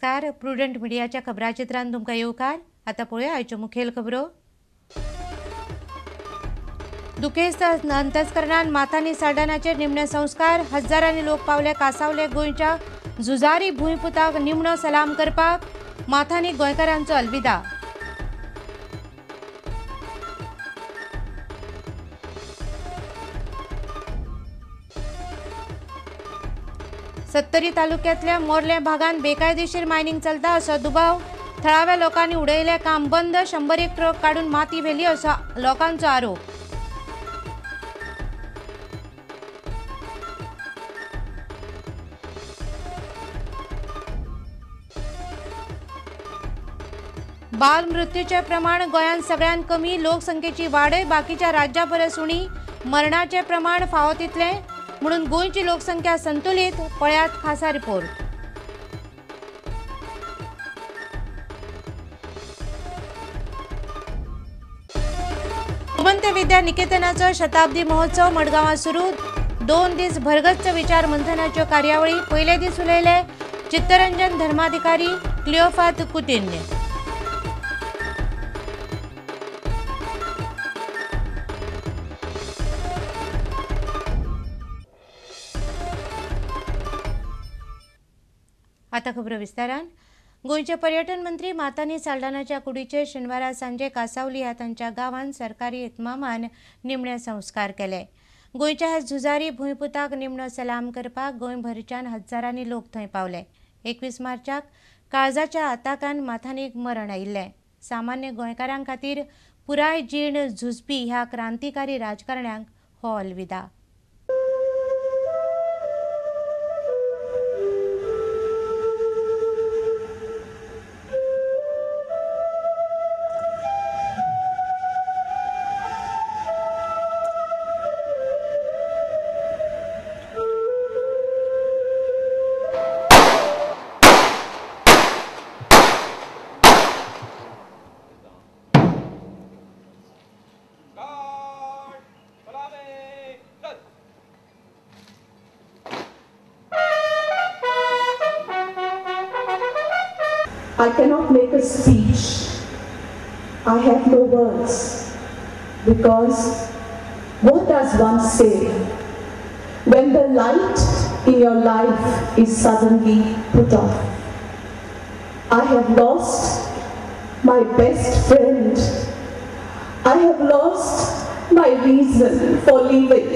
नमस्कार. प्रुडंट मिडियाच्या खबराचित्रांत तुमकां येवकार. आतां पळोवया आयच्यो मुखेल खबरो. दुखेस्त अंतस्करणान माथानी साल्ढाणाचेर निमणे संस्कार. हजारांनी लोक पावले कांसावले. गोंयच्या झुजारी भुंयपुताक निमणो सलाम करपाक. माथानी गोंयकारांचो अलविदा. सत्तरी तालुक्यांतल्या मोर्ले भागांत बेकायदेशीर मायनिंग चलता असो दुबाव. थळाव्या लोकांनी उडयले काम बंद. 101 ट्रक काडून माती व्हेली असो लोकांचो आरोप. बाल मृत्यूचे प्रमाण गोंयांत सगळ्यांत कमी. लोकसंख्येची वाडय बाकीच्या राज्यां परस उणी. मरणाचे प्रमाण फावो तितले म्हणून गोंयची लोकसंख्या संतुलित. पळयात खासा रिपोर्ट. गोमंत विद्या निकेतनाचो शताब्दी महोत्सव मडगांवां सुरू. 2 दीस भरगच्च विचार मंथनाच्यो कार्यावळी. पयले दीस उलयले चित्तरंजन धर्माधिकारी, क्लिओफात कुतिन्य. आता खबर विस्तारान. गोंयचे पर्यटन मंत्री माथानी साल्ढाणाच्या कुडीचेर शेनवारा सांजे कांसावली ह्या तांच्या गांवांत सरकारी इतमामान निमणे संस्कार केले. गोंयच्या ह्या झुजारी भुंयपुताक निमणो सलाम करपाक गोंयभरच्यान हजारांनी लोक थंय पावले. 21 मार्चाक काळजाच्या आताकान माथानीक मरण आयिल्लें. सामान्य गोंयकारां खातीर पुराय जीण झुजपी ह्या क्रांतिकारी राजकारण्यांक हो अलविदा. I cannot make a speech. I have no words. Because what does one say when the light in your life is suddenly put off? I have lost my best friend. I have lost my reason for living.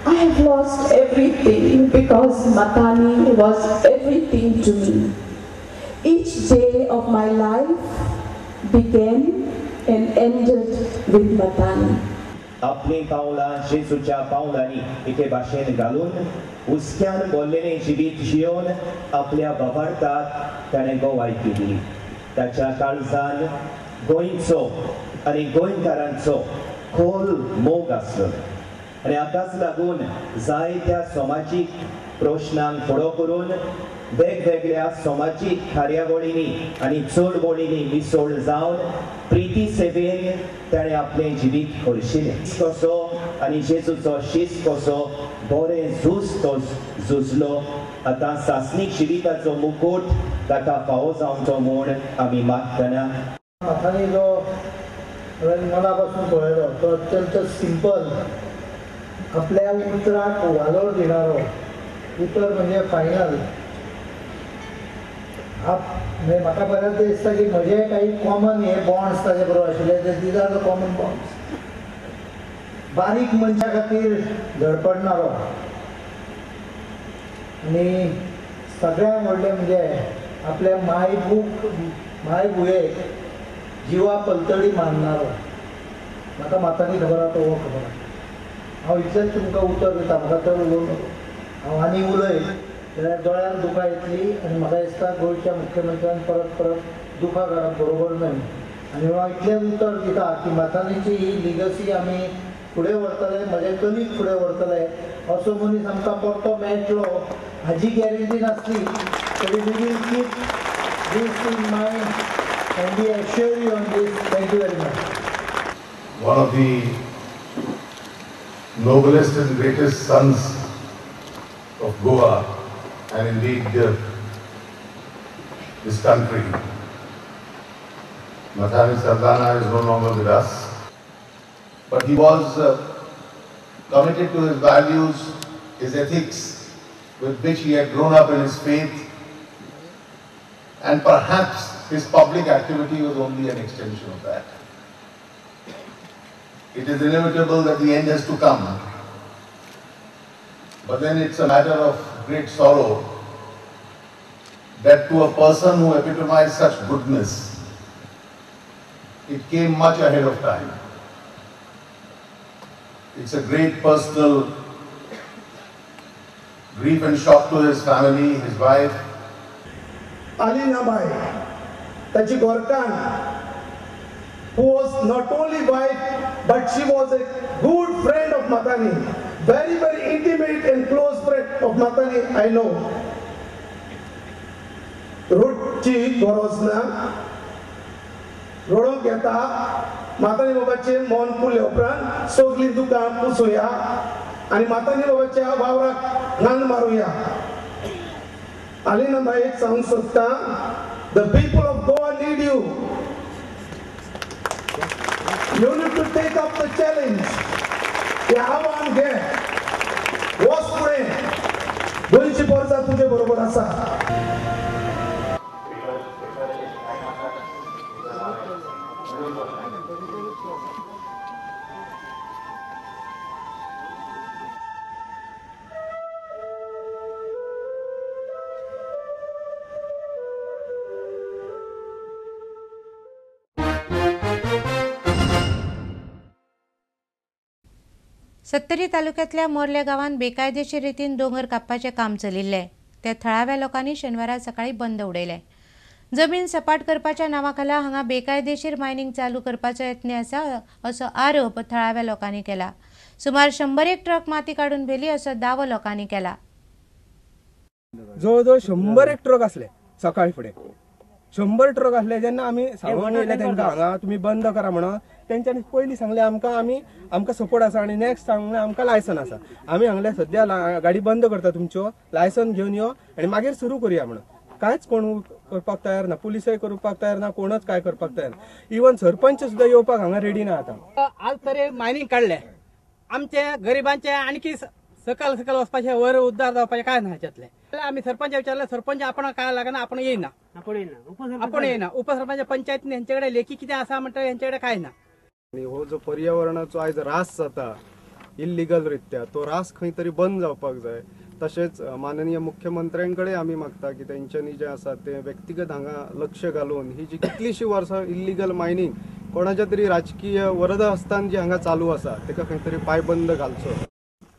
I have lost everything because Mathani was everything to me. Each day of my life began and ended with Mathani. आपली पावलां जेजूच्या पावलांनी एके भाशेन घालून हुस्क्यान भरलेलें जिवीत Xeon आपल्या बाबार्थाक ताणें गोवायकी दिली. ताच्या काळजान गोंयचो आनी गोंयकारांचो खोल मोग आसलो आनी हाकाच लागून जायत्या समाजीक प्रश्नांक फुडो करून वेगवेगळ्या समाजीक कार्यावळींनी आनी चळवळींनी मिसळ जावन प्रिती सेवेन ताणें आपलें जिवीत हरशिलें. कसो आनी जेजूचो शिस्त कसो बरें झूज तो झुजलो. आतां सासणीक जिविताचो मुकूट ताका फावो जावचो म्हूण आमी मागतना. माथानी जो मना पासून पळयलो तो अत्यंत सिंपल. आपल्या उतराक वालोर दिणारो उतर म्हणजे फायनल. म्हाका बऱ्याच दिसता की म्हजे काही कॉमन हे बॉन्ड्स ताजे बरोबर आशिल्ले. These are the common bonds. बारीक मनशा खातीर धडपडणारो आनी सगळ्यांत व्हडलें म्हणजे आपल्या माय भुयेक जिवा पलतडी मारणारो. म्हाका माथानी खबर आहा तो हो खबर आहा. हांव इतलेंच तुमकां उतर दिता. म्हाका तर उलोवंक हांव आनी उलय जाल्यार दोळ्यान दुखां येतली आनी म्हाका दिसता गोंयच्या मुख्यमंत्र्यान परत दुखां काडप बरोबर न्हय. आनी हांव इतलेंच उतर दिता की माथानीची ही लिगसी आमी फुडें व्हरतले. म्हजे कलीग फुडें व्हरतले. असो मनीस आमकां परतो मेळटलो हाजी गॅरंटी नासली तरी we will keep this in mind and we assure you on this. Thank you very much. One of the noblest and greatest sons of Goa, and indeed this country. Mathani Saldana is no longer with us, but he was committed to his values, his ethics, with which he had grown up in his faith, and perhaps his public activity was only an extension of that. It is inevitable that the end has to come, but then it's a matter of great sorrow that to a person who epitomized such goodness, it came much ahead of time. It's a great personal grief and shock to his family, his wife. Alinabai, Tachi Gorkan, who was not only wife, but she was a good friend of Mathani, very, very intimate and close friend of Mathani, I know. Ruchi Gorosna, रोडों घेता मातानी बाबाचे मन पुले उपरांत सगळी दुकां पुसूया आणि मातानी बाबाच्या वावराक रान मारूया. अलीनाबाई एक सांगूंक सोदता, the people of Goa need you. You need to take up the challenge. हे आव्हान घे, वच फुडें, गोंयची परजा तुजे बरोबर आसा. सत्तरी तालुक्यातल्या मोर्ले गावात बेकायदेशीर रितीन दोंगर कापपाचे काम चलिल्ले. त्या थळाव्या लोकांनी शेनवारा सकाळी बंद उडयले. जमीन सपाट करपाच्या नांवाखाला हांगा बेकायदेशीर मायनिंग चालू करपाचो यत्न आसा असो आरोप थळाव्या लोकांनी केला. सुमार 100 ट्रक माती काढून व्हेली असो दावो लोकांनी केला. जवळजवळ 100 ट्रक असले सकाळी फुडें 100 ट्रक असले. जेन्ना आमी सांगून येयले तांकां हांगा तुमी बंद करा म्हणून, तेंच्यांनी पयलीं सांगलें आमकां सपोर्ट आसा आनी नेक्स्ट सांगलें आमकां लायसन आसा. आमी हांगले सद्या गाडी बंद करता तुमच्यो, लायसन घेवन यो आनी मागीर सुरू करुया म्हणून. कांयच कोण करपाक तयार ना, पुलिसय करपाक तयार ना, कोणच काय करपाक तयार ना. इवन सरपंच सुद्दां येवपाक हांगा रेडी ना. आतां आज तरी मायनिंग काढले, आमचे गरिबांचे आणखी सकल वचपाचे वर उद्धार जावपाचे काय ना ह्याच्यातले. आम्ही सरपंच विचारले, सरपंच आपण काय लागना, आपण येईना. उपसरपंच पंचायतीन यांच्याकडे लेखी किती असा म्हणतात, यांच्याकडे काय ना. आणि हो जो पर्यावरणाचो आयज रास जाता इल्लिगल रित्या, तो रास खंय तरी बंद जावपाक जाय. तशेंच माननीय मुख्यमंत्र्यांकडे आमी मागता की तेंच्यांनी जे आसा ते व्यक्तिगत हांगा लक्ष घालून ही जी कितलीशी वर्सां इल्लिगल मायनिंग कोणाच्या तरी राजकीय वरद हस्तान जी हांगा चालू आसा तेका खंय तरी पायबंद घालचो.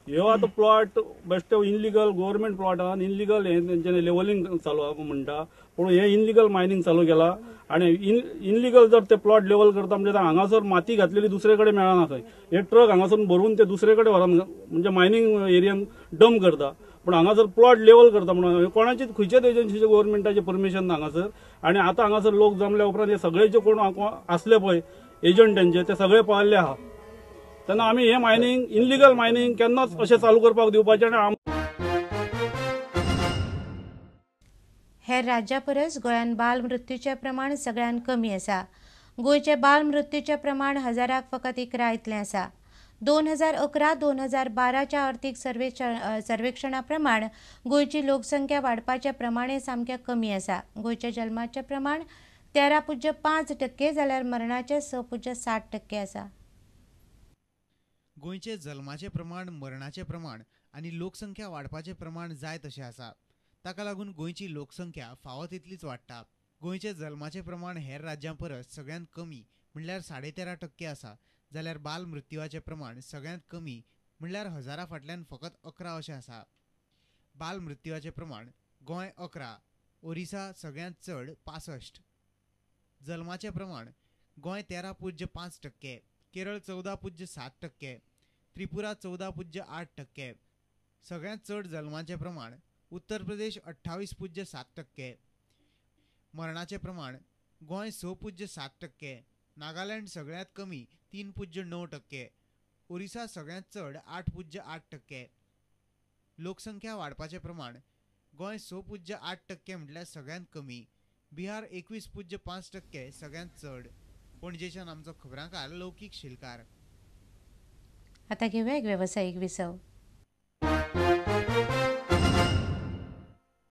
ह्यो आतां प्लॉट बेश्टे इनलिगल गव्हर्मेंट प्लॉटान इनलिगल हे तेंच्यांनी लेवलिंग चालू म्हणटा, पूण हे इनलिगल मायनिंग चालू केला. आणि इनलिगल जर ते प्लॉट लेवल करता म्हणजे हांगासर माती घातलेली दुसरे कडेन मेळना. खंय हे ट्रक हांगासून भरून ते दुसरे कडेन व्हरून म्हणजे मायनिंग एरियान डंप करता. पण हांगासर प्लॉट लेवल करता म्हणून कोणाचीच खंयच्याच एजन्सीचे गव्हर्मेंटाचे परमिशन ना हांगासर. आणि आता हांगासर लोक जमल्या उपरांत हे सगळे जे कोण असले पळय एजंट तेंचे ते सगळे पळयल्ले आहा. तेन्ना आमी हे मायनिंग इनलिगल मायनिंग केन्नाच अशें चालू करपाक दिवपाचें आनी हेर राज्या परस गोंयांत बाल मृत्यूचें प्रमाण सगळ्यांत कमी आसा. गोंयचे बाल मृत्यूचें प्रमाण हजाराक फकत 11 इतलें आसा. 2011-2012 अर्थीक सर्वेक्षणा प्रमाण गोंयची लोकसंख्या वाडपाचें प्रमाणें सामकें कमी आसा. गोंयच्या जल्माचें प्रमाण 13.5% जाल्यार मरणाचें 6.7% आसा. गोंयचे जल्माचे प्रमाण, मरणाचे प्रमाण आनी लोकसंख्या वाडपाचें प्रमाण जाय तशें आसा. ताका लागून गोंयची लोकसंख्या फावो तितलीच वाडटा. गोंयचे जल्माचे प्रमाण हेर राज्यां परस सगळ्यांत कमी म्हणल्यार 13.5% आसा. जाल्यार बाल मृत्यूवाचें प्रमाण सगळ्यांत कमी म्हणल्यार हजारा फाटल्यान फकत 11 अशें आसा. बाल मृत्यूवाचें प्रमाण गोंय 11, ओरिसा सगळ्यांत चड 65. जल्माचें प्रमाण गोंय 13.5%, केरळ 14.7%, त्रिपुरा 14.8%. सगळ्यांत चड जल्माचें प्रमाण उत्तर प्रदेश 28.7%. मरणाचें प्रमाण गोंय 6.7%, नागालँड सगळ्यांत कमी 3.9%, ओरिसा सगळ्यांत चड 8.8%. लोकसंख्या वाडपाचें प्रमाण गोंय 6.8% म्हटल्यार सगळ्यांत कमी, बिहार 21.5% सगळ्यांत चढ. पणजेच्यान आमचो खबरांकार लौकीक शिलकार. आता घेऊया एक व्यावसायिक विसव.